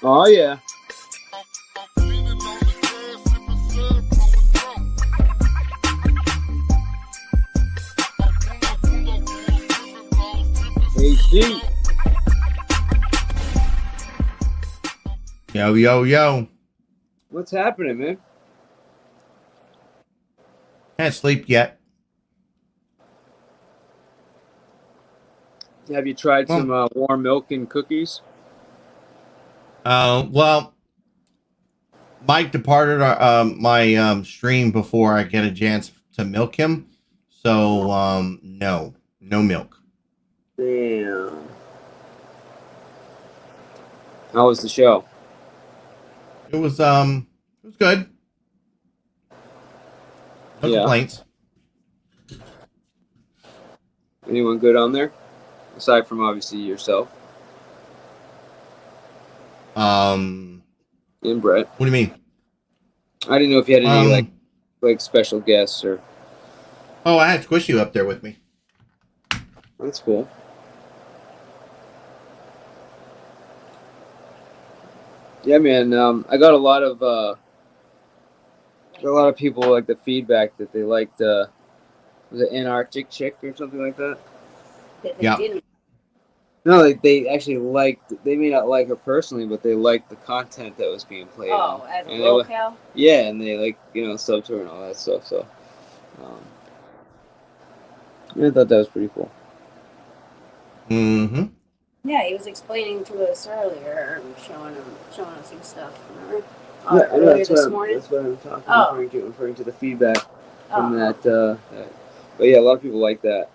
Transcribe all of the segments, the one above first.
Oh yeah. AC. Yo, yo, yo. What's happening, man? Can't sleep yet. Have you tried Well, some warm milk and cookies? well, Mike departed my stream before I get a chance to milk him. So, no milk. Damn. How was the show? It was good. No Yeah. complaints. Anyone good on there? Aside from obviously yourself Um, and Brett. what do you mean? I didn't know if you had any Um, like special guests or. oh, I had Squishy up there with me. That's cool. Yeah, man. I got a lot of people like the feedback that they liked. Was it Antarctic Chick or something like that? That they Yeah. didn't. No, they actually liked. They may not like her personally, but they liked the content that was being played. Oh, as a And they were- LOLCOW? Yeah, and they subbed her and all that stuff. So, yeah, I thought that was pretty cool. Mm-hmm. Yeah, he was explaining to us earlier, showing us some stuff. Remember? Yeah, I know, Earlier this morning. That's what I'm talking. Oh. Referring to the feedback from Oh. that. But yeah, a lot of people like that.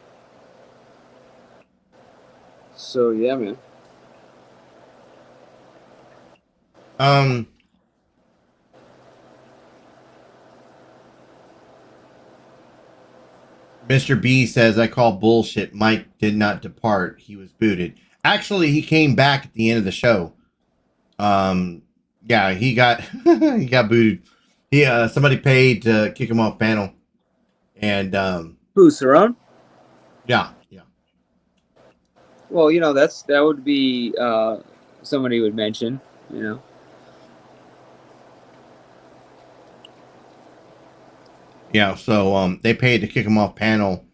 So yeah, man. Mr. B says, I call bullshit. Mike did not depart. He was booted. Actually, he came back at the end of the show. Yeah, he got he got booted. He somebody paid to kick him off panel. And Who, Saron? yeah. Well, that would be somebody would mention, Yeah, so they paid to kick him off panel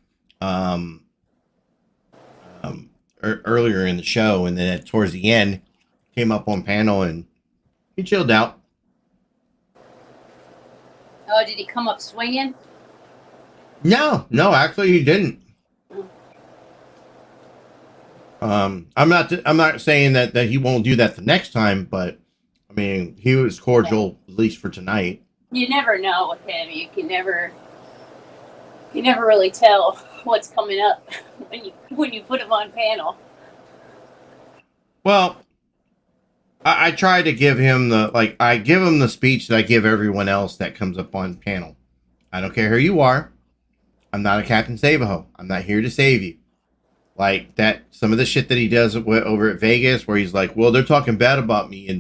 earlier in the show, and then towards the end came up on panel and he chilled out. Oh, did he come up swinging? No, actually he didn't. I'm not saying that he won't do that the next time, but I mean, he was cordial at least for tonight. You never know with him. You never really tell what's coming up when you put him on panel. Well, I try to give him I give him the speech that I give everyone else that comes up on panel. I don't care who you are. I'm not a Captain Save-A-Ho. I'm not here to save you. Like that, some of the shit that he does over at Vegas, where he's like, "Well, they're talking bad about me in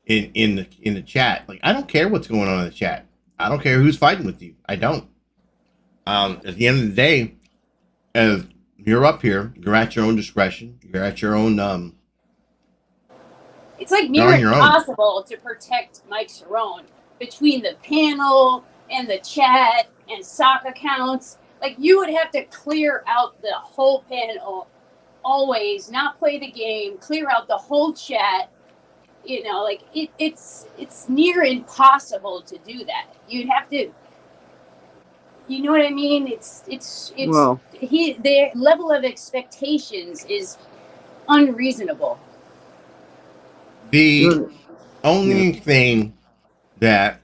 the chat." Like, I don't care what's going on in the chat. I don't care who's fighting with you. I don't. At the end of the day, as you're up here, you're at your own discretion. You're at your own. It's like near impossible to protect Mike Cerrone between the panel and the chat and sock accounts. Like, you would have to clear out the whole panel, always not play the game, clear out the whole chat. Like it's near impossible to do that. You'd have to, you know what I mean? It's well, their level of expectations is unreasonable. The only thing that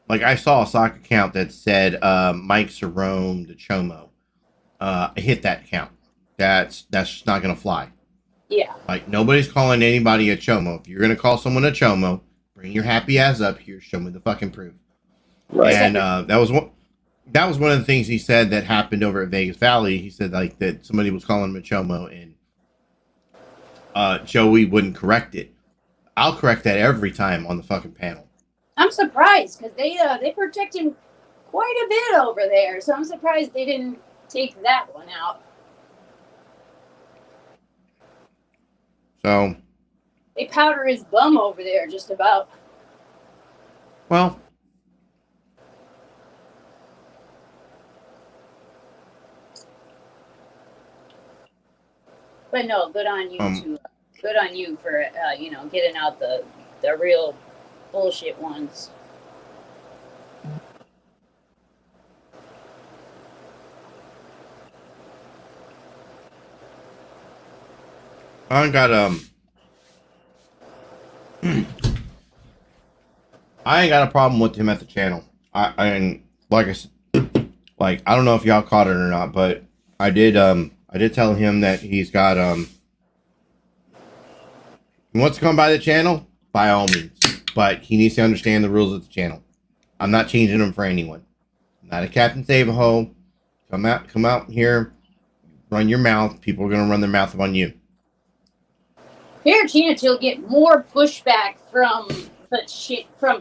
like I saw a sock account that said Mike Cerrone the Chomo. I hit that account. That's just not gonna fly. Yeah. Like, nobody's calling anybody a Chomo. If you're gonna call someone a Chomo, bring your happy ass up here. Show me the fucking proof. right. And that was one of the things he said that happened over at Vegas Valley. He said like that somebody was calling him a Chomo, and Joey wouldn't correct it. I'll correct that every time on the fucking panel. I'm surprised because they protect him quite a bit over there, so I'm surprised they didn't take that one out. So, They powder his bum over there, just about. Well, but no, good on you too. Good on you for getting out the real bullshit ones. I got I ain't got a problem with him at the channel. I like I said, like I don't know if y'all caught it or not, but I did tell him that he's got he wants to come by the channel by all means, but he needs to understand the rules of the channel. I'm not changing them for anyone. I'm not a Captain Save-A-Ho. Come out here, run your mouth. People are gonna run their mouth on you. Fair chance you'll get more pushback from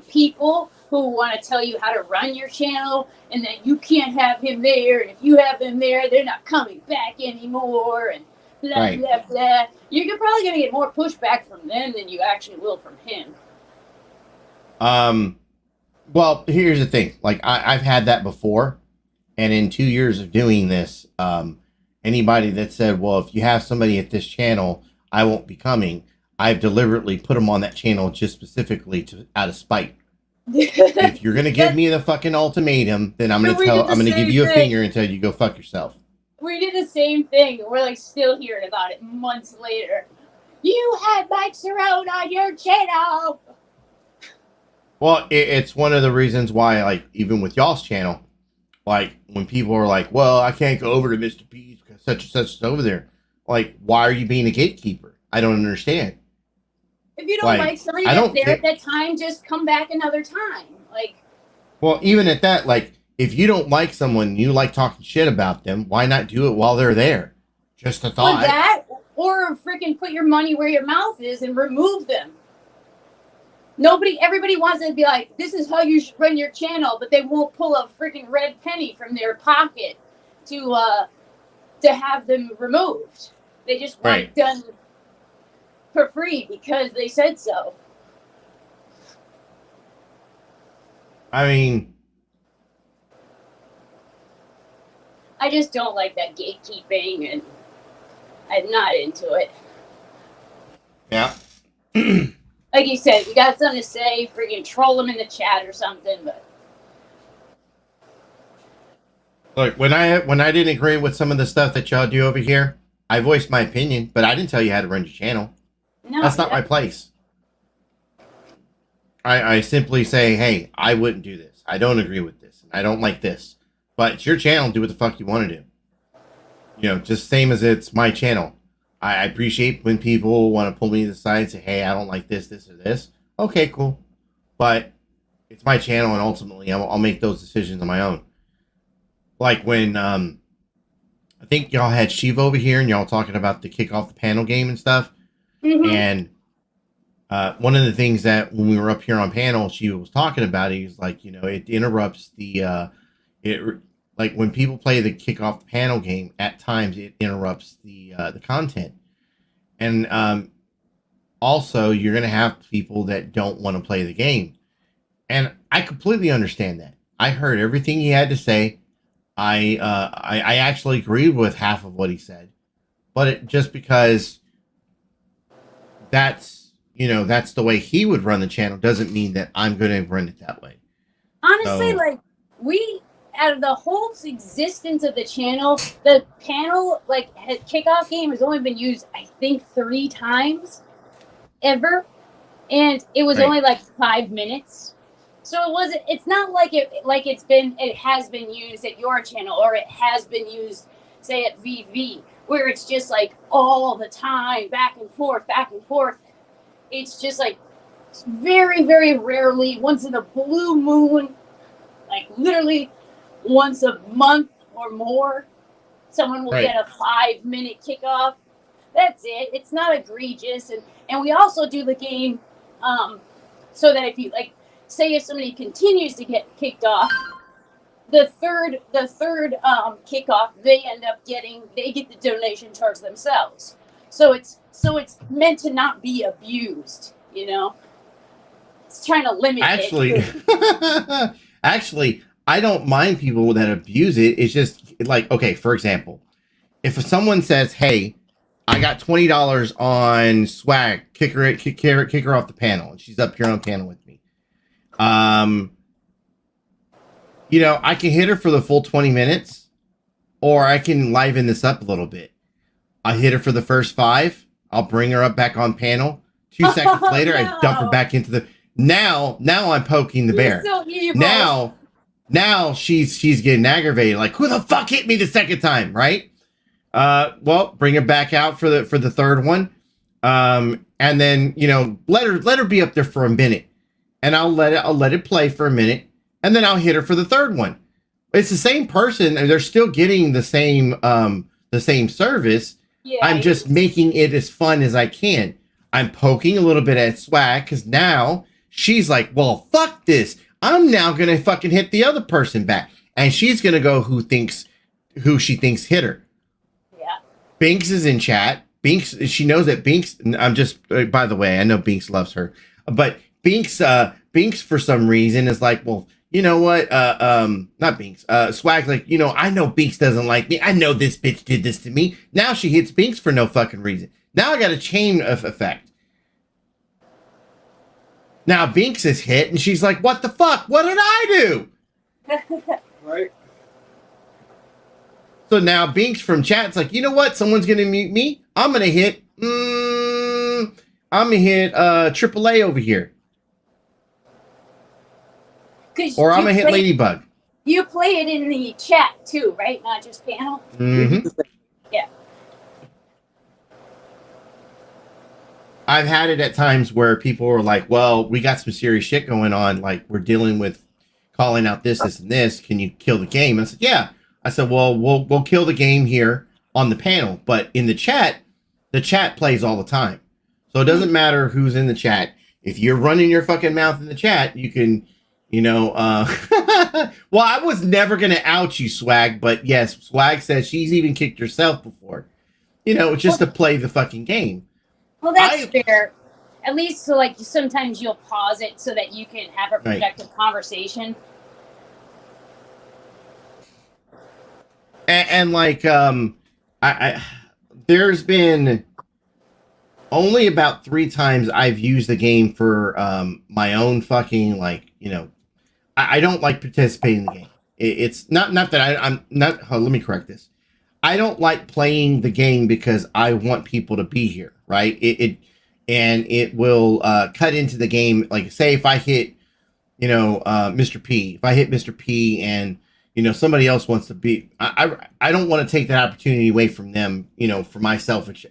people who want to tell you how to run your channel and that you can't have him there, and if you have him there, they're not coming back anymore, and blah, right. blah, blah. You're probably going to get more pushback from them than you actually will from him. Well, here's the thing. Like, I've had that before, and in 2 years of doing this, anybody that said, well, if you have somebody at this channel, I won't be coming, I've deliberately put them on that channel just specifically out of spite. If you're gonna give me the fucking ultimatum, then I'm gonna give you a finger and tell you go fuck yourself. We did the same thing. We're like still hearing about it months later. You had Mike Cerrone on your channel. Well, it's one of the reasons why, like, even with y'all's channel, like when people are like, well, I can't go over to Mr. P because such and such is over there. Like, why are you being a gatekeeper? I don't understand. If you don't like somebody that's there at that time, just come back another time. Like, well, even at that, like, if you don't like someone, you like talking shit about them, why not do it while they're there? Just a thought. Or that, or freaking put your money where your mouth is and remove them. Everybody wants to be like, this is how you should run your channel, but they won't pull a freaking red penny from their pocket to have them removed. They just want it done for free because they said so. I mean, I just don't like that gatekeeping, and I'm not into it. Yeah. Like you said, you got something to say, freaking troll them in the chat or something, but look, when I didn't agree with some of the stuff that y'all do over here, I voiced my opinion, but I didn't tell you how to run your channel. No, that's not my place. I simply say, hey, I wouldn't do this. I don't agree with this. I don't like this. But it's your channel. Do what the fuck you want to do. You know, just same as it's my channel. I appreciate when people want to pull me to the side and say, hey, I don't like this, this, or this. Okay, cool. But it's my channel, and ultimately I'll make those decisions on my own. Like when I think y'all had Shiva over here and y'all talking about the kick off the panel game and stuff. Mm-hmm. And one of the things that when we were up here on panel, Shiva was talking about, he was like, you know, it interrupts the like when people play the kick off the panel game, at times it interrupts the content. And also you're gonna have people that don't want to play the game. And I completely understand that. I heard everything he had to say. I actually agreed with half of what he said, but just because that's the way he would run the channel doesn't mean that I'm going to run it that way. Honestly, like out of the whole existence of the channel, the panel kickoff game has only been used, I think, 3 times ever, and it was only like 5 minutes. So it's not like it has been used at your channel, or it has been used, say, at VV, where it's just like all the time, back and forth. It's just like very, very rarely, once in a blue moon, like literally once a month or more, someone will get a 5-minute kickoff. That's it. It's not egregious. And we also do the game so that if you say if somebody continues to get kicked off, the third kickoff, they get the donation towards themselves. So it's so it's meant to not be abused, you know? It's trying to limit it. Actually, I don't mind people that abuse it. It's just like, okay, for example, if someone says, hey, I got $20 on swag, kick her off the panel, and she's up here on panel with me. You know, I can hit her for the full 20 minutes, or I can liven this up a little bit. I hit her for the first 5. I'll bring her up back on panel. 2 seconds later, no. I dump her back into the. Now I'm poking the bear. So evil. Now she's getting aggravated. Like, who the fuck hit me the second time, right? Well, bring her back out for the third one, and then, you know, let her be up there for a minute, and I'll let it play for a minute, and then I'll hit her for the third one. It's the same person, and they're still getting the same service. Yeah, I'm just making it as fun as I can. I'm poking a little bit at swag because now she's like, well, fuck this. I'm now gonna fucking hit the other person back, and she's gonna go who she thinks hit her. Binks is in chat. Binks, she knows that Binks, I'm just, by the way, I know Binks loves her, but Binks for some reason is like, well, you know what? Not Binks, Swag's like, you know, I know Binks doesn't like me. I know this bitch did this to me. Now she hits Binks for no fucking reason. Now I got a chain of effect. Now Binks is hit and she's like, what the fuck? What did I do? Right. So now Binks from chat's like, you know what? Someone's gonna mute me. I'm gonna hit AAA over here. Or I'm gonna hit Ladybug. You play it in the chat too, right? Not just panel. Mm-hmm. Yeah. I've had it at times where people were like, well, we got some serious shit going on. Like, we're dealing with calling out this, and this. Can you kill the game? I said, yeah. I said, well, we'll kill the game here on the panel, but in the chat plays all the time. So it doesn't matter who's in the chat. If you're running your fucking mouth in the chat, you can, you know, well, I was never going to out you, Swag, but yes, Swag says she's even kicked herself before, you know, just to play the fucking game. Well, that's fair. At least, so like sometimes you'll pause it so that you can have a productive conversation. And like, I there's been only about 3 times I've used the game for my own fucking, like, you know, I don't like participating in the game. It's not that I'm not. Oh, let me correct this. I don't like playing the game because I want people to be here, right? It will cut into the game. Like, say if I hit, you know, Mr. P. If I hit Mr. P and, you know, somebody else wants to be, I don't want to take that opportunity away from them, you know, for my selfish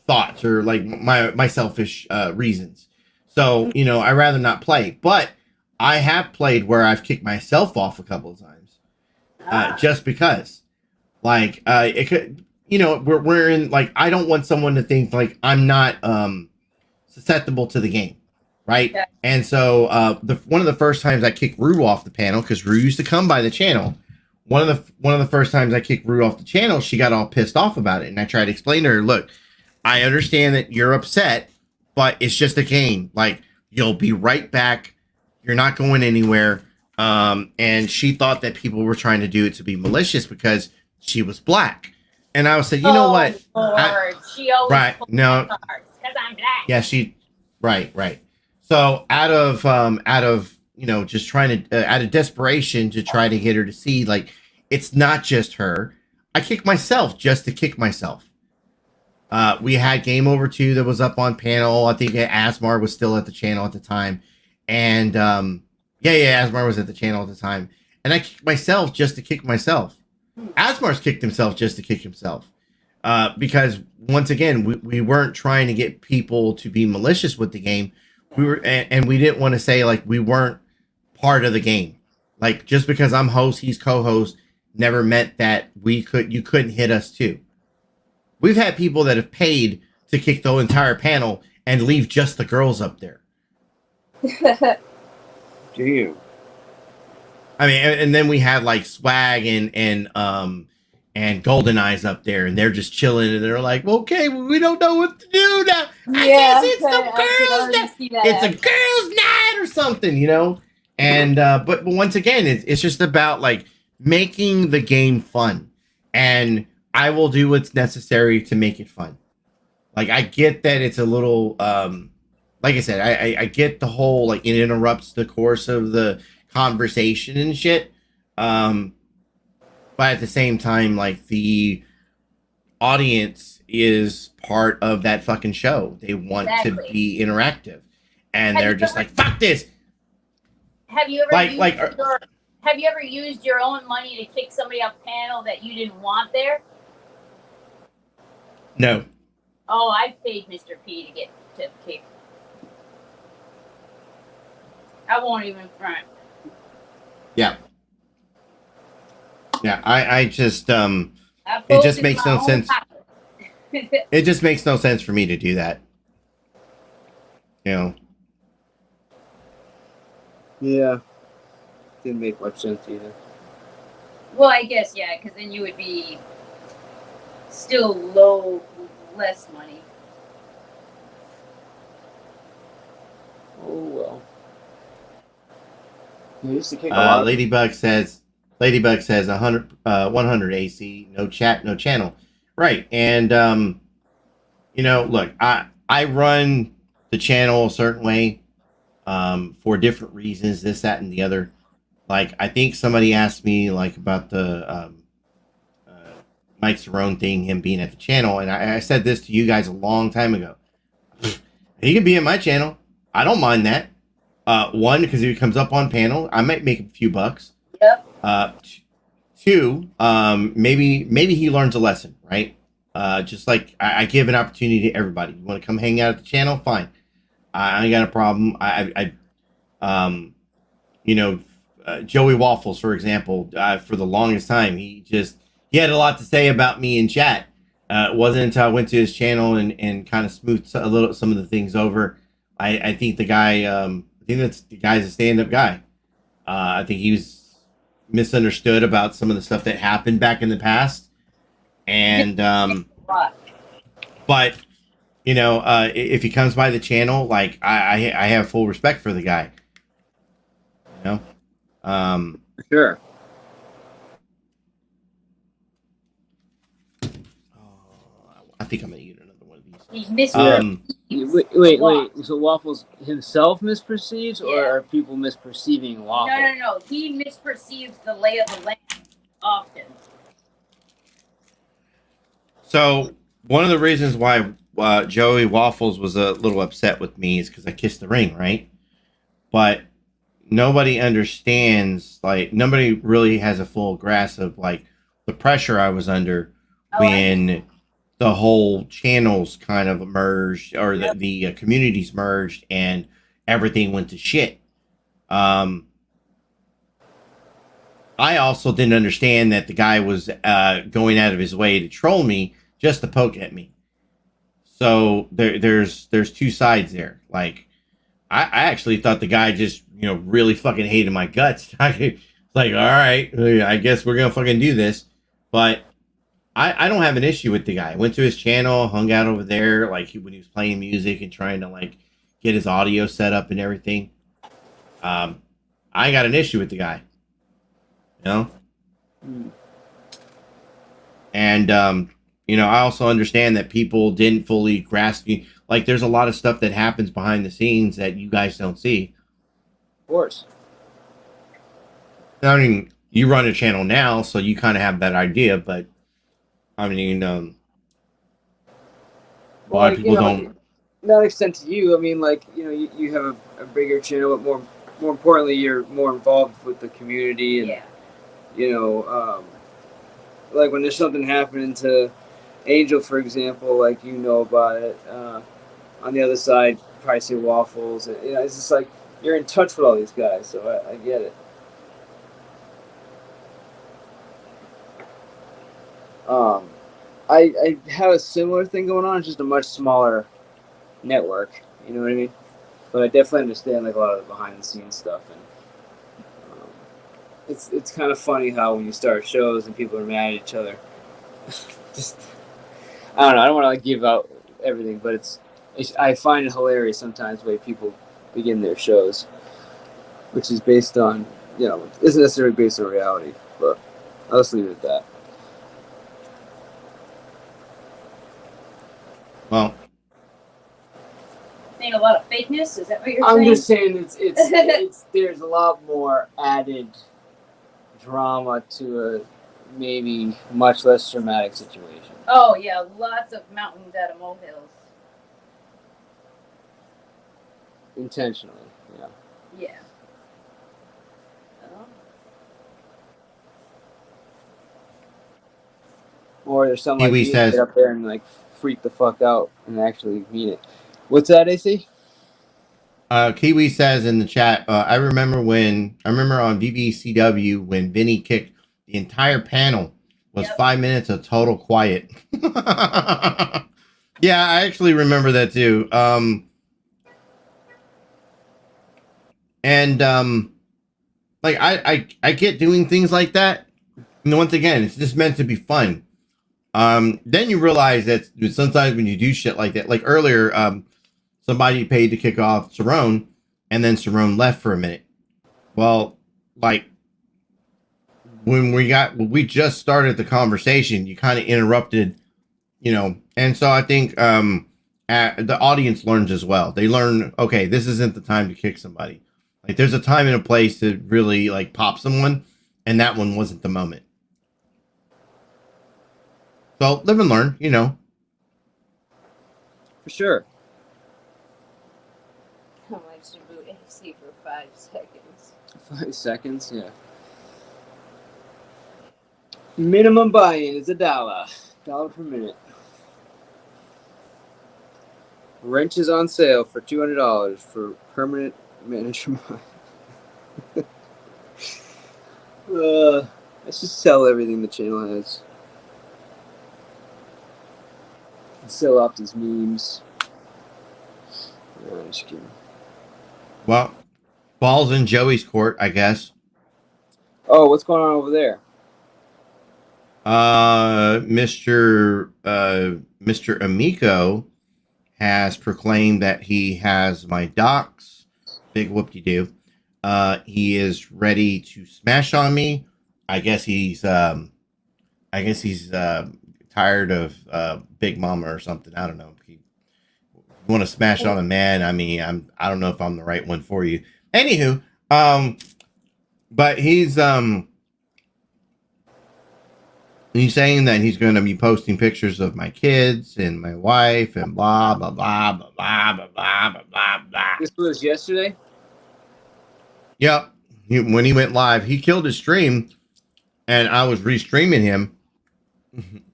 thoughts or like my selfish reasons. So, you know, I rather not play, but I have played where I've kicked myself off a couple of times, just because, like, it could, you know, we're in, like, I don't want someone to think like I'm not susceptible to the game. Right. Yeah. And so one of the first times I kicked Rue off the panel, because Rue used to come by the channel. One of the first times I kicked Rue off the channel, she got all pissed off about it. And I tried to explain to her, look, I understand that you're upset, but it's just a game. Like, you'll be right back. You're not going anywhere. And she thought that people were trying to do it to be malicious because she was black. And I said, you know what? Lord. She always right. No. Because I'm black. Yeah, right. So out of, you know, just trying to, out of desperation to try to get her to see, like, it's not just her. I kicked myself just to kick myself. We had Game Over 2 that was up on panel. I think Asmar was still at the channel at the time. And, Asmar was at the channel at the time. And I kicked myself just to kick myself. Asmar's kicked himself just to kick himself. Because, once again, we weren't trying to get people to be malicious with the game. We were, and we didn't want to say, like, we weren't part of the game. Like, just because I'm host, he's co-host, never meant that you couldn't hit us too. We've had people that have paid to kick the entire panel and leave just the girls up there. Damn. I mean, and then we had like Swag and and GoldenEye's up there, and they're just chilling, and they're like, "Okay, well, we don't know what to do now. I guess it's the girls' night. It's a girls' night or something, you know." And but once again, it's just about like making the game fun, and I will do what's necessary to make it fun. Like I get that it's a little, like I said, I get the whole like it interrupts the course of the conversation and shit. But at the same time, like the audience is part of that fucking show. They want to be interactive, and they're just like, "Fuck this." Have you ever have you ever used your own money to kick somebody off panel that you didn't want there? No. Oh, I paid Mr. P to get to kick. I won't even front. Yeah. Yeah, I just it just makes no sense. It just makes no sense for me to do that. You know. Yeah. Didn't make much sense either. Well, I guess, yeah, because then you would be still less money. Oh well. You used to kick a lot. Ladybug says 100 AC, no chat, no channel. Right. And you know, look, I run the channel a certain way for different reasons, this, that, and the other. Like, I think somebody asked me like about the Mike Cerrone thing, him being at the channel, and I said this to you guys a long time ago. He can be in my channel. I don't mind that. One, because if he comes up on panel, I might make a few bucks. Yep. Two, maybe he learns a lesson, right? Just like I give an opportunity to everybody. You want to come hang out at the channel? Fine. I ain't got a problem. You know, Joey Waffles, for example, for the longest time, he had a lot to say about me in chat. It wasn't until I went to his channel and kind of smoothed some of the things over. I think the guy, I think that's the guy's a stand-up guy. I think he was misunderstood about some of the stuff that happened back in the past. And, but, you know, if he comes by the channel, like I have full respect for the guy, you know? Sure. I think I'm gonna eat another one of these. He's missing. Wait. So Waffles himself misperceives, or are people misperceiving Waffles? No. He misperceives the lay of the land often. So one of the reasons why Joey Waffles was a little upset with me is because I kissed the ring, right? But nobody understands, like, nobody really has a full grasp of like the pressure I was under when the whole channels kind of merged, or the communities merged, and everything went to shit. I also didn't understand that the guy was going out of his way to troll me just to poke at me. So there's two sides there. Like, I actually thought the guy just, you know, really fucking hated my guts. Like, all right, I guess we're gonna fucking do this. But I don't have an issue with the guy. I went to his channel, hung out over there, like when he was playing music and trying to like get his audio set up and everything. I ain't got an issue with the guy. You know? And you know, I also understand that people didn't fully grasp me. Like, there's a lot of stuff that happens behind the scenes that you guys don't see. Of course. I mean, you run a channel now, so you kind of have that idea, but I mean, a lot of people don't. Not extent to you. I mean, like, you know, you have a bigger channel, but more importantly, you're more involved with the community, and you know, like when there's something happening to Angel, for example, like, you know about it. On the other side, probably see Waffles. And, you know, it's just like you're in touch with all these guys, so I get it. I have a similar thing going on, it's just a much smaller network. You know what I mean? But I definitely understand like a lot of the behind the scenes stuff, and it's kind of funny how when you start shows and people are mad at each other, just I don't know. I don't want to like give out everything, but it's I find it hilarious sometimes the way people begin their shows, which is based on isn't necessarily based on reality, but I'll just leave it at that. Well, saying a lot of fakeness. Is that what you're I'm saying? just saying it's there's a lot more added drama to a maybe much less dramatic situation. Oh yeah, lots of mountains out of molehills. Intentionally, yeah. Yeah. Or there's some like Kiwi you says, get up there and like freak the fuck out and actually mean it. What's that, AC? Kiwi says in the chat, I remember on VBCW when Vinny kicked the entire panel was 5 minutes of total quiet. Yeah, I actually remember that too. Like I get doing things like that. And once again, it's just meant to be fun. Then you realize that sometimes when you do shit like that, like earlier, somebody paid to kick off Cerrone, and then Cerrone left for a minute. Well, like when we just started the conversation, you kind of interrupted, and so I think the audience learns as well. They learn, okay, this isn't the time to kick somebody. Like there's a time and a place to really like pop someone, and that one wasn't the moment. So live and learn, For sure. How much to boot AC for 5 seconds? 5 seconds, yeah. Minimum buy-in is $1 per minute. Wrench is on sale for $200 for permanent manager. Let's just sell everything the channel has. Sell off these memes. Just kidding. Well, ball's in Joey's court, I guess. Oh, what's going on over there? Mr. Amico has proclaimed that he has my docs. Big whoop-de-doo. He is ready to smash on me. I guess he's tired of Big Mama or something. I don't know. You want to smash on a man? I mean, I don't know if I'm the right one for you. Anywho, but he's saying that he's going to be posting pictures of my kids and my wife and blah blah blah blah blah blah blah blah blah. This was yesterday. Yep. When he went live, he killed his stream, and I was restreaming him.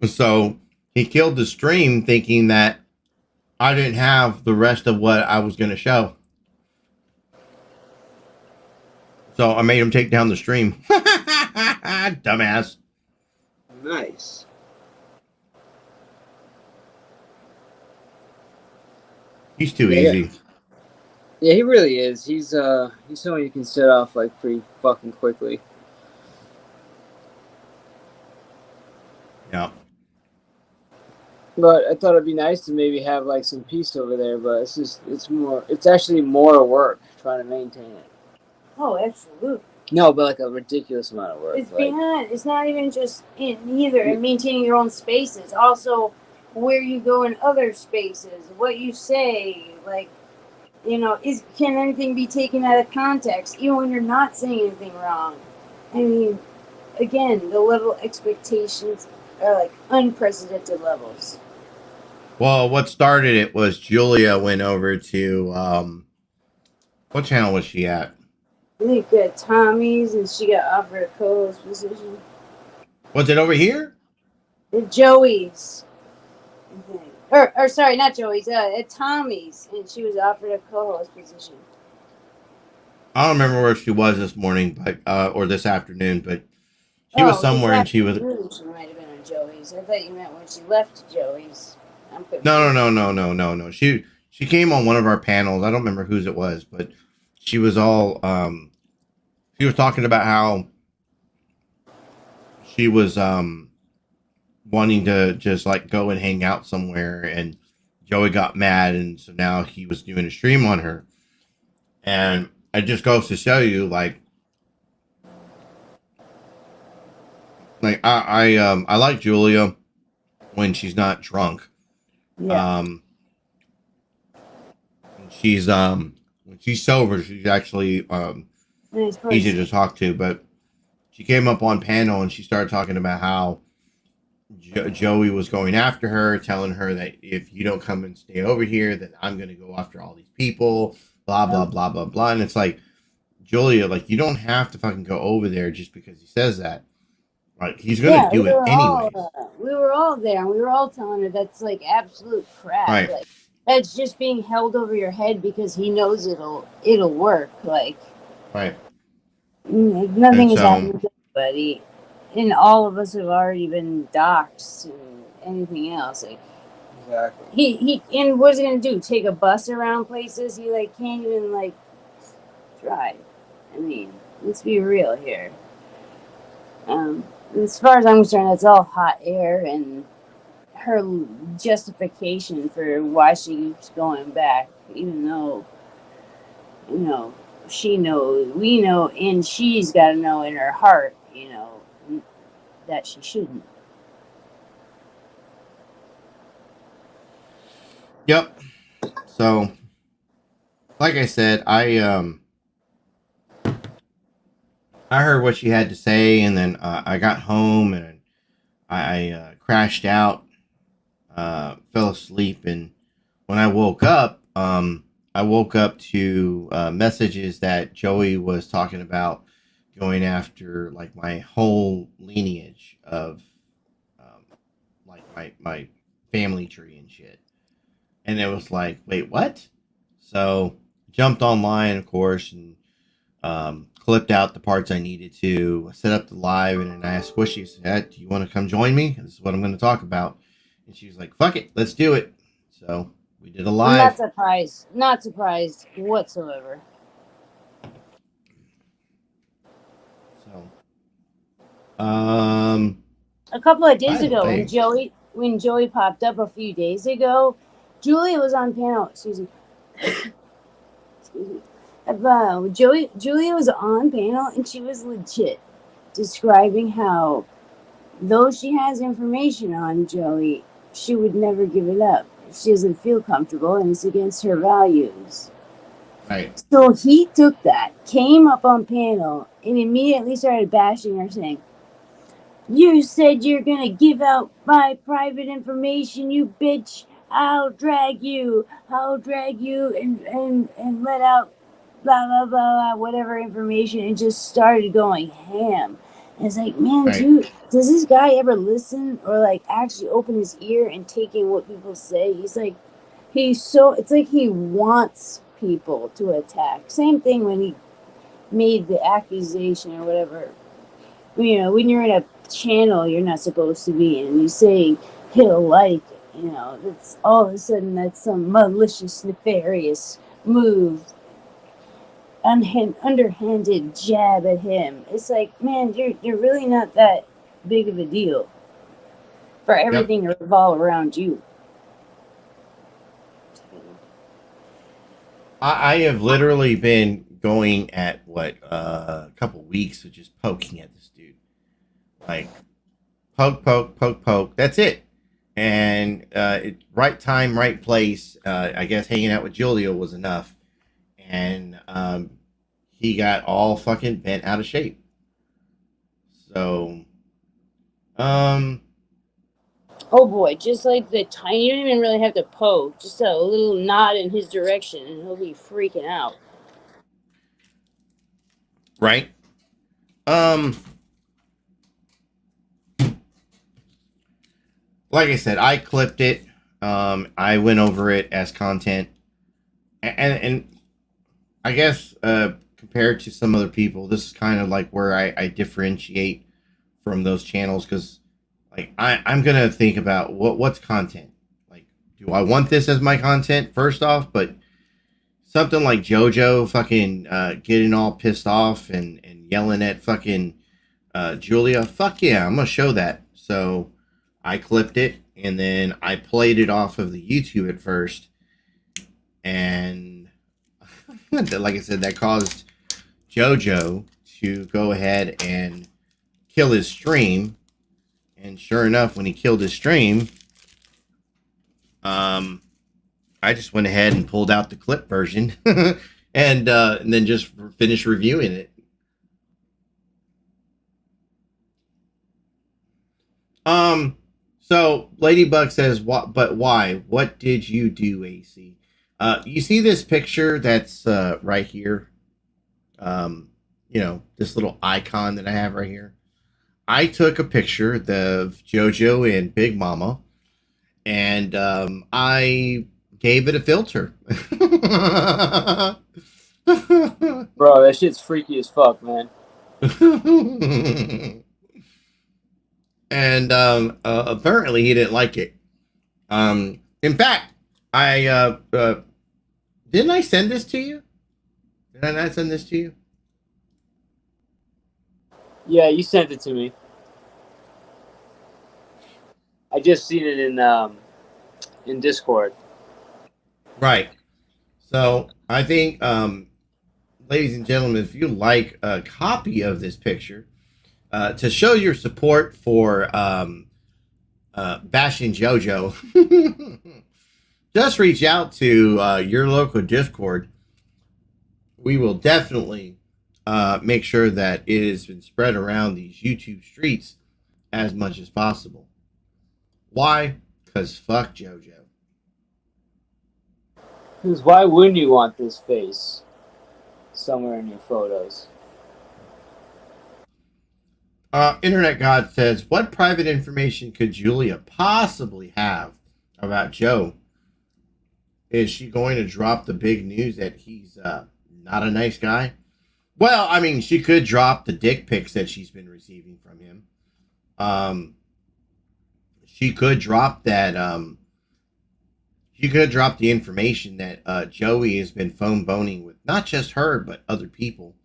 So he killed the stream thinking that I didn't have the rest of what I was going to show. So I made him take down the stream. Dumbass. Nice. He's too easy. Yeah, he really is. He's someone you can set off like pretty fucking quickly. Yeah. But I thought it'd be nice to maybe have like some peace over there, but it's actually more work trying to maintain it. Oh, absolutely. No, but like a ridiculous amount of work. It's beyond. It's not even just in maintaining your own spaces. Also, where you go in other spaces, what you say, like, can anything be taken out of context, even when you're not saying anything wrong? I mean, again, the level of expectations are like unprecedented levels. Well, what started it was Julia went over to what channel was she at? I think Tommy's, and she got offered a co-host position. Was it over here? At Joey's. Or sorry, not Joey's. At Tommy's, and she was offered a co-host position. I don't remember where she was this morning, but or this afternoon, but she was somewhere, and she was. She might have been on Joey's. I thought you meant when she left Joey's. No. She came on one of our panels. I don't remember whose it was, but she was all she was talking about how she was wanting to just like go and hang out somewhere, and Joey got mad, and so now he was doing a stream on her. And it just goes to show you, like I like Julia when she's not drunk. Yeah. She's when she's sober, she's actually easy to talk to. But she came up on panel and she started talking about how Joey was going after her, telling her that if you don't come and stay over here, then I'm going to go after all these people. Blah blah blah blah blah. And it's like, Julia, like, you don't have to fucking go over there just because he says that. Like, he's gonna do it anyways. We were all there, and we were all telling her that's like absolute crap. Right. Like, that's just being held over your head because he knows it'll work. Like, right. Nothing is happening to anybody, and all of us have already been doxxed and anything else. Like, exactly. He and what's he gonna do? Take a bus around places? He like can't even like drive. I mean, let's be real here. As far as I'm concerned, that's all hot air, and her justification for why she keeps going back, even though, you know, she knows, we know, and she's got to know in her heart, you know, that she shouldn't. Yep. So, like I said, I heard what she had to say, and then I got home and I crashed out, fell asleep, and when I woke up to messages that Joey was talking about going after like my whole lineage of like my family tree and shit. And it was like, wait, what? So jumped online, of course, and clipped out the parts I needed to, set up the live, and then I asked Squishy, said, do you want to come join me? This is what I'm going to talk about. And she was like, fuck it, let's do it. So we did a live. Not surprised whatsoever. So, a couple of days ago, when Joey popped up a few days ago, Julia was on panel. Excuse me. Julia was on panel, and she was legit describing how, though she has information on Joey, she would never give it up. She doesn't feel comfortable, and it's against her values. Right. So he took that, came up on panel, and immediately started bashing her, saying, "You said you're gonna give out my private information, you bitch. I'll drag you and let out blah, blah, blah, blah, whatever information," and just started going ham. And it's like, man, right. Dude, does this guy ever listen or like actually open his ear and take in what people say? It's like he wants people to attack. Same thing when he made the accusation or whatever. You know, when you're in a channel you're not supposed to be in, and you say he'll like, you know, that's all of a sudden that's some malicious, nefarious move, underhanded jab at him. It's like, man, you're really not that big of a deal for everything to revolve around you. I have literally been going at a couple weeks of just poking at this dude, like poke. That's it. And right time, right place. I guess hanging out with Julia was enough, and he got all fucking bent out of shape. So, oh boy, just like the tiny, you don't even really have to poke, just a little nod in his direction, and he'll be freaking out. Right. Like I said, I clipped it. I went over it as content, and I guess compared to some other people, this is kind of like where I differentiate from those channels, because like I'm gonna think about what's content. Like, do I want this as my content first off? But something like JoJo fucking getting all pissed off and yelling at fucking Julia, fuck yeah, I'm gonna show that. So I clipped it, and then I played it off of the YouTube at first. And like I said, that caused JoJo to go ahead and kill his stream. And sure enough, when he killed his stream, I just went ahead and pulled out the clip version and then just finished reviewing it. So Ladybug says, "What? But why? What did you do, AC? You see this picture that's right here? This little icon that I have right here. I took a picture of JoJo and Big Mama, and I gave it a filter." Bro, that shit's freaky as fuck, man. And apparently he didn't like it. In fact, I didn't I send this to you? Did I not send this to you? Yeah, you sent it to me. I just seen it in Discord. Right. So I think, ladies and gentlemen, if you like a copy of this picture, to show your support for bashing JoJo, just reach out to your local Discord. We will definitely make sure that it has been spread around these YouTube streets as much as possible. Why? Because fuck JoJo. Because why wouldn't you want this face somewhere in your photos? Internet God says, what private information could Julia possibly have about Joe? Is she going to drop the big news that he's not a nice guy? Well, I mean, she could drop the dick pics that she's been receiving from him. She could drop that. She could drop the information that Joey has been phone boning with not just her, but other people.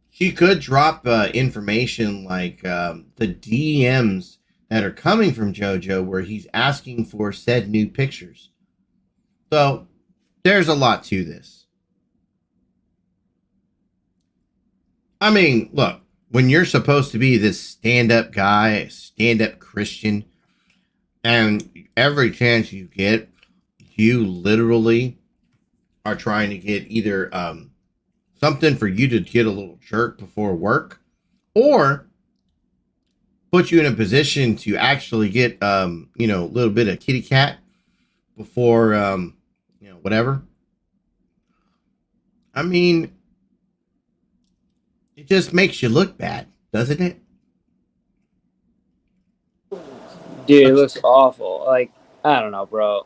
She could drop information like the DMs that are coming from JoJo where he's asking for said new pictures. So there's a lot to this. I mean, look, when you're supposed to be this stand-up guy, stand-up Christian, and every chance you get, you literally are trying to get either something for you to get a little jerk before work, or put you in a position to actually get a little bit of kitty cat before whatever. I mean, it just makes you look bad, doesn't it? Dude, it looks awful. Like, I don't know, bro.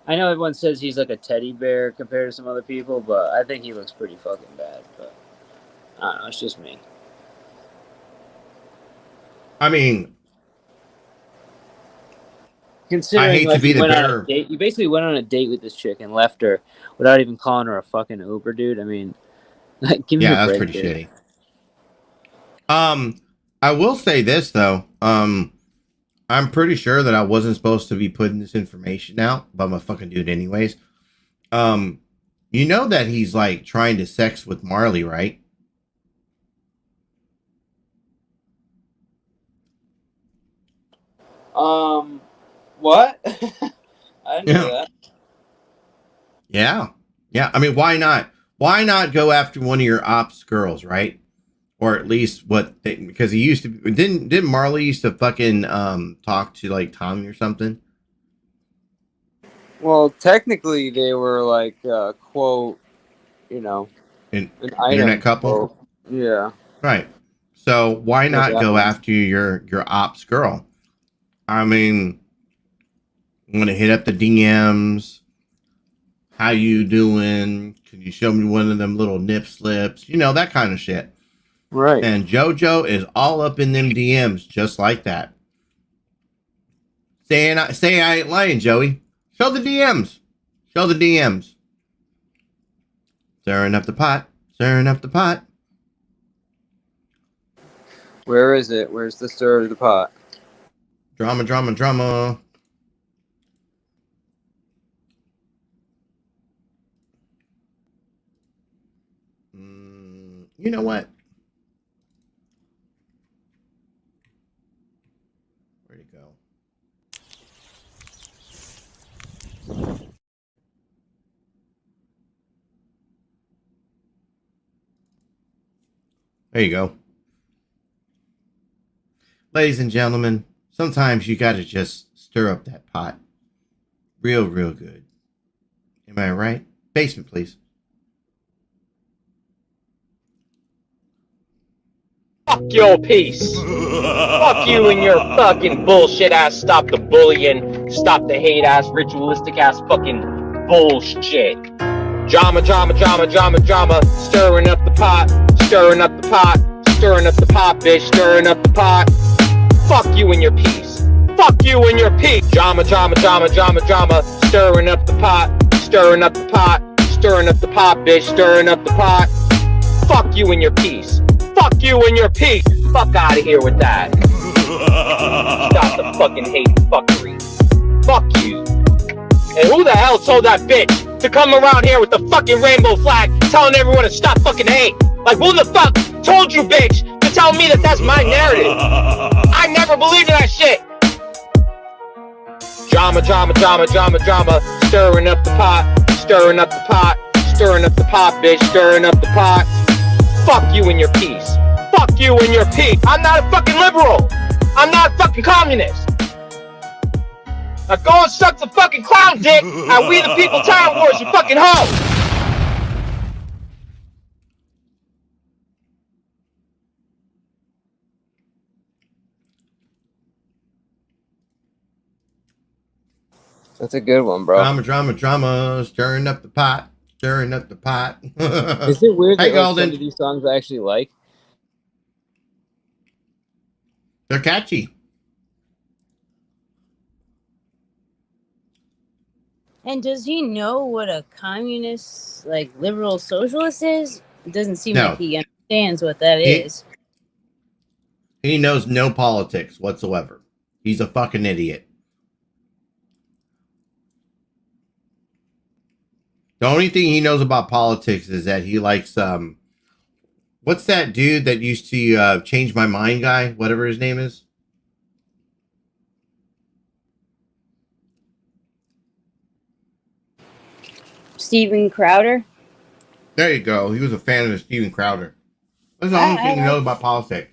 I know everyone says he's like a teddy bear compared to some other people, but I think he looks pretty fucking bad. But I don't know, it's just me. I mean, considering I hate to be the bearer. You basically went on a date with this chick and left her without even calling her a fucking Uber, dude. I mean, like, give me a break. Yeah, that's pretty shitty. I will say this though. I'm pretty sure that I wasn't supposed to be putting this information out, but I'm a fucking dude anyways. You know that he's like trying to sex with Marley, right? What? I didn't know that. Yeah. Yeah. I mean, why not? Why not go after one of your ops girls, right? Or at least because he used to, didn't Marley used to fucking talk to like Tommy or something? Well, technically they were like quote, an internet couple. Quote. Yeah. Right. So why not go after your ops girl? I mean, I'm gonna hit up the DMs. How you doing? Can you show me one of them little nip slips? That kind of shit. Right. And JoJo is all up in them DMs just like that. Say I ain't lying, Joey. Show the DMs. Show the DMs. Stirring up the pot. Stirring up the pot. Where is it? Where's the stir of the pot? Drama, drama, drama. You know what? Where'd it go? There you go. Ladies and gentlemen, sometimes you got to just stir up that pot. Real good. Am I right? Basement, please. Fuck your peace. Fuck you and your fucking bullshit ass. Stop the bullying. Stop the hate ass, ritualistic ass fucking bullshit. Drama, drama, drama, drama, drama. Stirring up the pot. Stirring up the pot. Stirring up the pot, bitch. Stirring up the pot. Fuck you and your peace. Fuck you and your peace. Drama, drama, drama, drama, drama. Stirring up the pot. Stirring up the pot. Stirring up the pot, bitch. Stirring up the pot. Fuck you and your peace. Fuck you and your peace. Fuck out of here with that. Stop the fucking hate fuckery. Fuck you. And who the hell told that bitch to come around here with the fucking rainbow flag telling everyone to stop fucking hate? Like, who the fuck told you, bitch, to tell me that that's my narrative? I never believed in that shit. Drama, drama, drama, drama, drama. Stirring up the pot. Stirring up the pot. Stirring up the pot, bitch. Stirring up the pot. Fuck you and your peace. Fuck you and your peace. I'm not a fucking liberal. I'm not a fucking communist. Now go and suck the fucking clown dick at We the People Town Wars, you fucking hoe. That's a good one, bro. Drama, drama, drama. Stirring up the pot. Stirring up the pot. Is it weird that some of these songs I actually like? They're catchy. And does he know what a communist, like liberal socialist is? It doesn't seem like he understands what that is. He knows no politics whatsoever. He's a fucking idiot. The only thing he knows about politics is that he likes, what's that dude that used to change my mind guy? Whatever his name is. Steven Crowder. There you go. He was a fan of Steven Crowder. That's the only thing he knows about politics.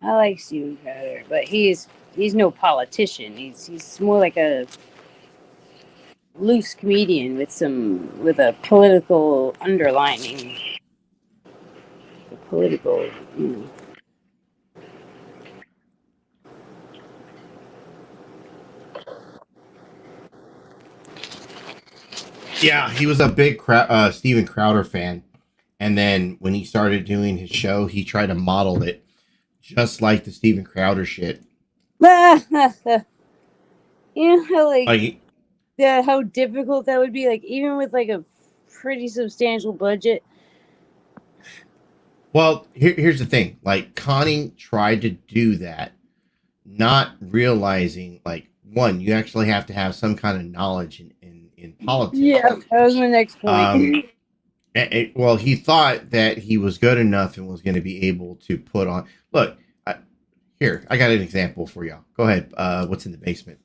I like Steven Crowder, but he's no politician. He's more like a loose comedian with a political underlining. A political, you know. Yeah, he was a big Steven Crowder fan. And then when he started doing his show, he tried to model it just like the Steven Crowder shit. You know how how difficult that would be, like even with like a pretty substantial budget. Well, here's the thing. Like Connie tried to do that, not realizing like one, you actually have to have some kind of knowledge in politics. Yeah, that was my next point. Well, he thought that he was good enough and was going to be able to put on. Look, here, I got an example for y'all. Go ahead. What's in the basement?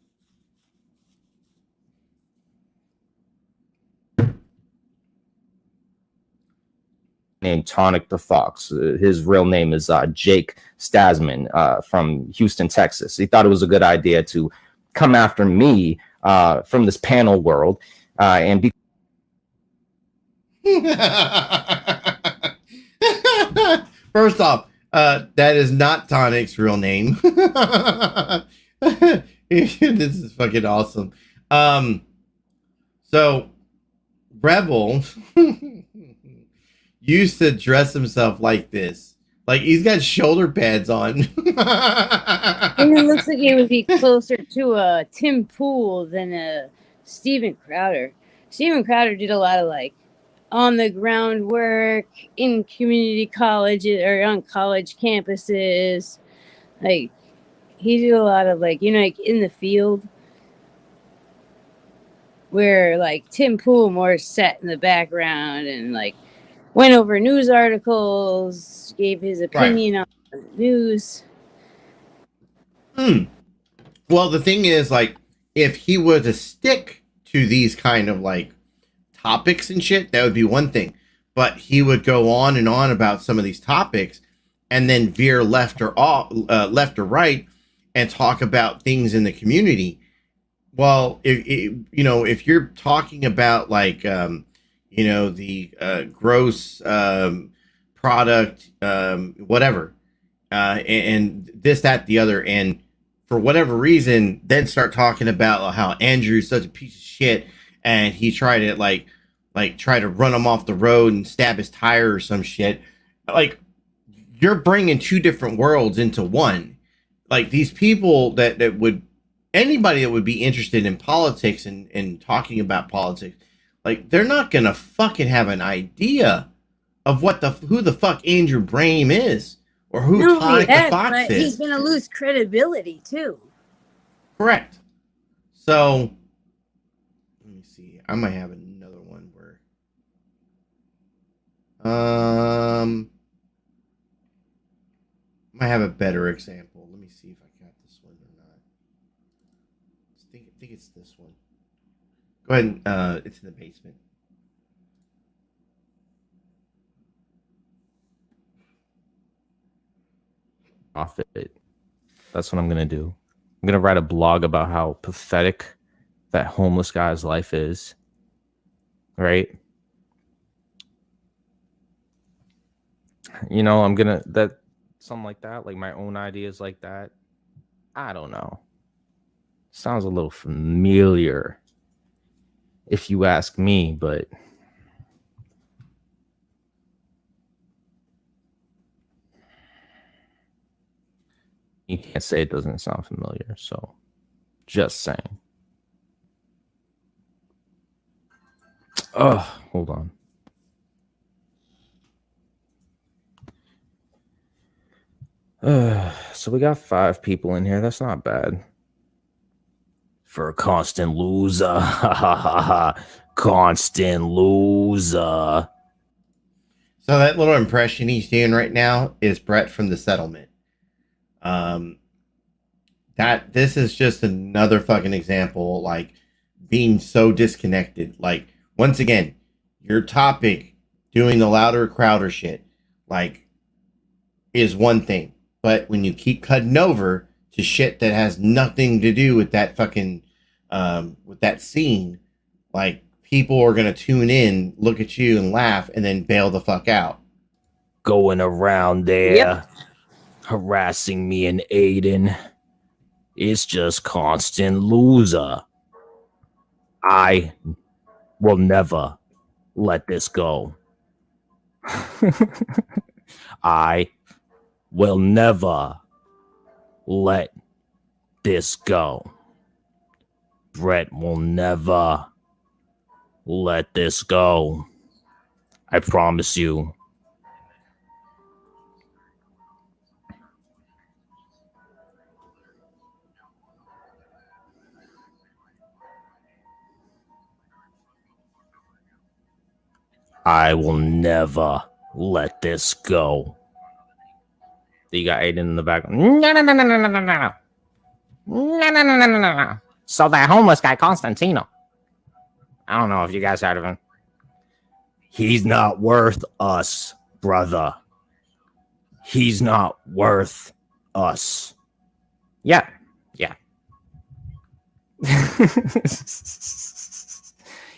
Named Tonic the Fox. His real name is Jake Stasman from Houston, Texas. He thought it was a good idea to come after me from this panel world and be. First off, that is not Tonic's real name. This is fucking awesome. So Rebel used to dress himself like this. Like he's got shoulder pads on. And it looks like he would be closer to a Tim Pool than a Steven Crowder. Steven Crowder did a lot of like on the ground work in community colleges or on college campuses. Like, he did a lot of, like, you know, like in the field, where like Tim Pool more sat in the background and like went over news articles, gave his opinion on the news. Well, the thing is, like, if he were to stick to these kind of like topics and shit, that would be one thing. But he would go on and on about some of these topics, and then veer left or right, and talk about things in the community. Well, if you're talking about like the gross product, whatever, and this, that, the other, and for whatever reason, then start talking about how Andrew's such a piece of shit, and he tried to try to run him off the road and stab his tire or some shit. Like, you're bringing two different worlds into one. Like, these people that would, anybody that would be interested in politics and talking about politics, like, they're not gonna fucking have an idea of who the fuck Andrew Brame is, or who Tonic the Fox is. He's gonna lose credibility too. Correct. So let me see. I might have another one where might have a better example. Let me see if I got this one or not. I think it's this one. Go ahead and it's in the basement. Profit. That's what I'm gonna do. I'm gonna write a blog about how pathetic that homeless guy's life is. Right? You know, I'm gonna something like that, like my own ideas like that. I don't know. Sounds a little familiar, if you ask me, but you can't say it doesn't sound familiar, so just saying. Oh, hold on. So we got 5 people in here. That's not bad. For a constant loser. Constant loser. So that little impression he's doing right now is Brett from The Settlement. This is just another fucking example, like, being so disconnected. Like, once again, your topic, doing the louder crowder shit, like, is one thing. But when you keep cutting over to shit that has nothing to do with that fucking, with that scene, like, people are going to tune in, look at you and laugh, and then bail the fuck out. Going around there, harassing me and Aiden. It's just constant loser. I will never let this go. I will never let this go. Brett will never let this go. I promise you. I will never let this go. You got Aiden in the back. No. No. So that homeless guy, Constantino. I don't know if you guys heard of him. He's not worth us, brother. He's not worth us. Yeah.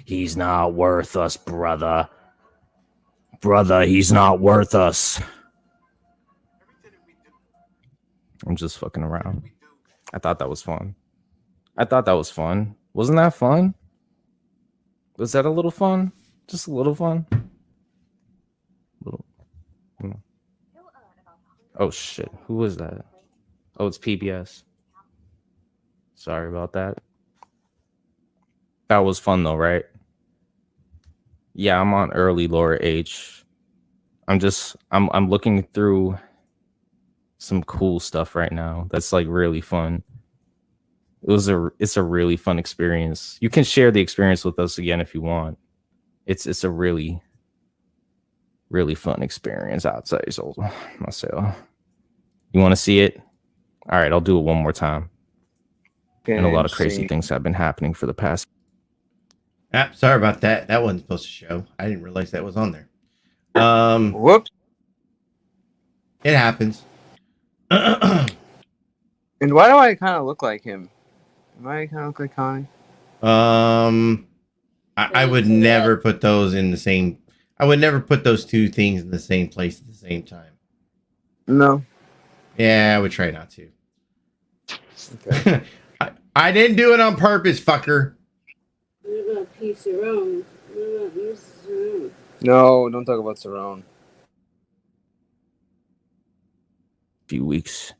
He's not worth us, brother. Brother, he's not worth us. I'm just fucking around. I thought that was fun. Wasn't that fun? Was that a little fun? Just a little fun? Oh, shit. Who was that? Oh, it's PBS. Sorry about that. That was fun, though, right? Yeah, I'm on early Laura H. I'm looking through some cool stuff right now that's like really fun. It's a really fun experience. You can share the experience with us again if you want. It's a really fun experience, I'd say so myself. You want to see it? All right, I'll do it one more time. Okay, and a lot of crazy things have been happening for the past. Sorry about that. That wasn't supposed to show. I didn't realize that was on there. Whoops. It happens. And why do I kind of look like him? Am I kind of look like Connie? I would never put those in the same. I would never put those two things in the same place at the same time. No. Yeah, I would try not to. Okay. I didn't do it on purpose, fucker. What about P. Cerrone? What about Mr. Cerrone? No, don't talk about Cerrone. Few weeks.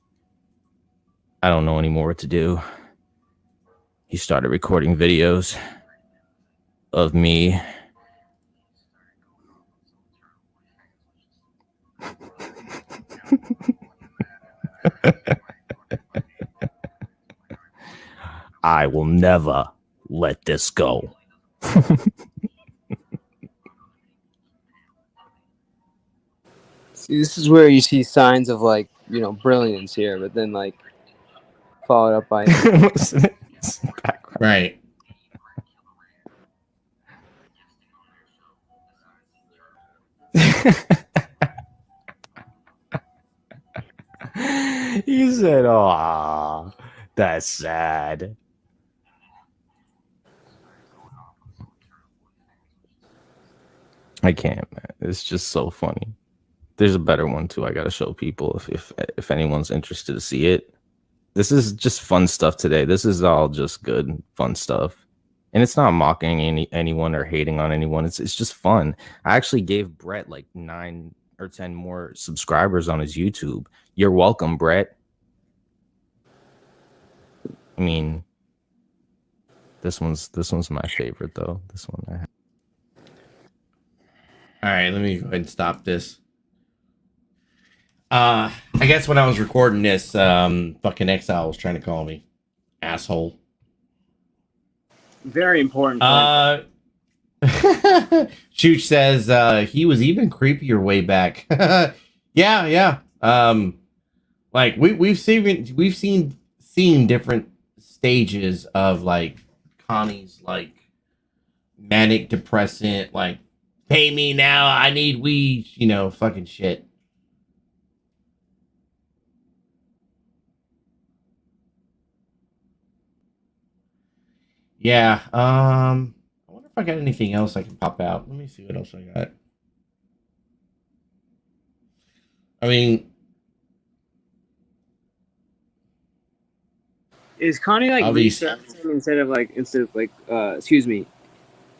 I don't know anymore what to do. He started recording videos of me. I will never let this go. See, this is where you see signs of like, you know, brilliance here, but then like followed up by right. He said, "Oh, that's sad." I can't, man. It's just so funny. There's a better one too. I gotta show people if anyone's interested to see it. This is just fun stuff today. This is all just good, fun stuff. And it's not mocking anyone or hating on anyone. It's just fun. I actually gave Brett like 9 or 10 more subscribers on his YouTube. You're welcome, Brett. I mean, this one's my favorite though. This one I have. All right, let me go ahead and stop this. I guess when I was recording this, fucking Exile was trying to call me. Asshole. very important. Chooch says he was even creepier way back. Yeah. Like we've seen different stages of like Connie's like manic depressant, like pay me now, I need weed, you know, fucking shit. Yeah, I wonder if I got anything else I can pop out. Let me see what else I got. I mean, is Connie like resurfacing instead of like excuse me,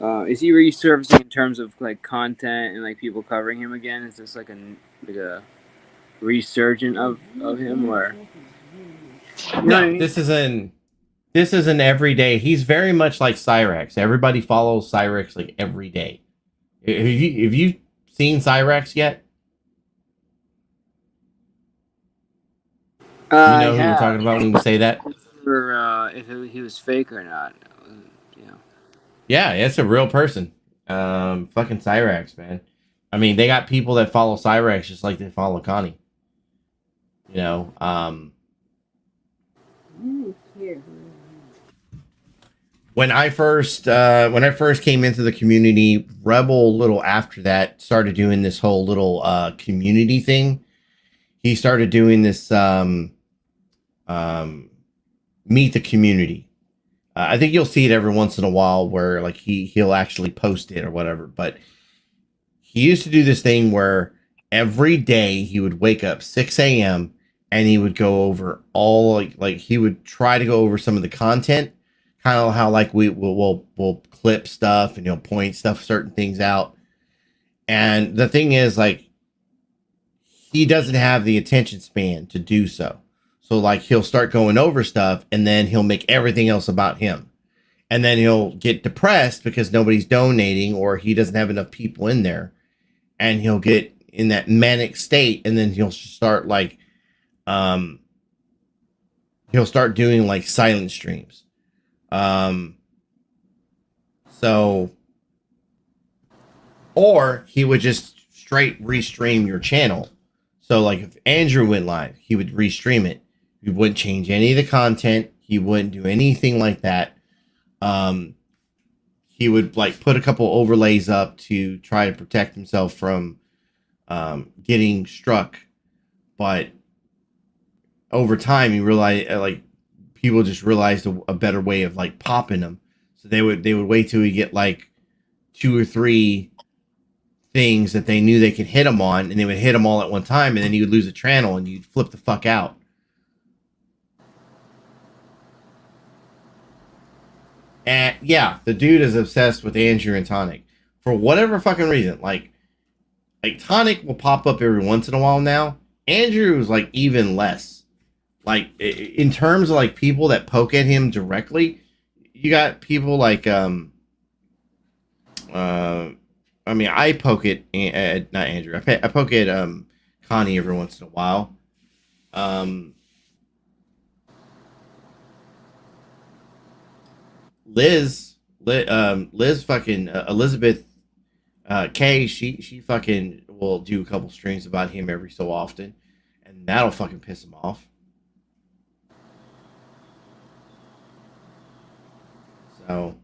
is he resurfacing in terms of like content and like people covering him again? Is this like a resurgent of him, or no? I mean? This is an everyday. He's very much like Cyrex. Everybody follows Cyrex like every day. Have you seen Cyrex yet? You know who we're talking about when we say that? Or if he was fake or not. Yeah, it's a real person. Fucking Cyrex, man. I mean, they got people that follow Cyrex just like they follow Connie. You know, when I first came into the community, Rebel, a little after that, started doing this whole little community thing. He started doing this meet the community. I think you'll see it every once in a while where like he'll actually post it or whatever. But he used to do this thing where every day he would wake up 6 a.m. and he would go over all like he would try to go over some of the content, kind of how like we'll clip stuff and he'll point certain things out. And the thing is, like, he doesn't have the attention span to do so. So like he'll start going over stuff and then he'll make everything else about him. And then he'll get depressed because nobody's donating or he doesn't have enough people in there. And he'll get in that manic state and then he'll start like he'll start doing like silent streams. So, or he would just straight restream your channel. So like if Andrew went live, he would restream it. He wouldn't change any of the content. He wouldn't do anything like that. He would like put a couple overlays up to try to protect himself from getting struck. But over time, he realized like people just realized a better way of like popping them. So they would wait till we get like 2 or 3 things that they knew they could hit him on, and they would hit them all at one time, and then you would lose a channel and you'd flip the fuck out. And yeah, the dude is obsessed with Andrew and Tonic for whatever fucking reason. Like Tonic will pop up every once in a while now. Andrew is like even less. Like in terms of like people that poke at him directly, you got people like I mean, I poke at not Andrew. I poke at Connie every once in a while. Liz fucking Elizabeth K. She fucking will do a couple streams about him every so often, and that'll fucking piss him off. So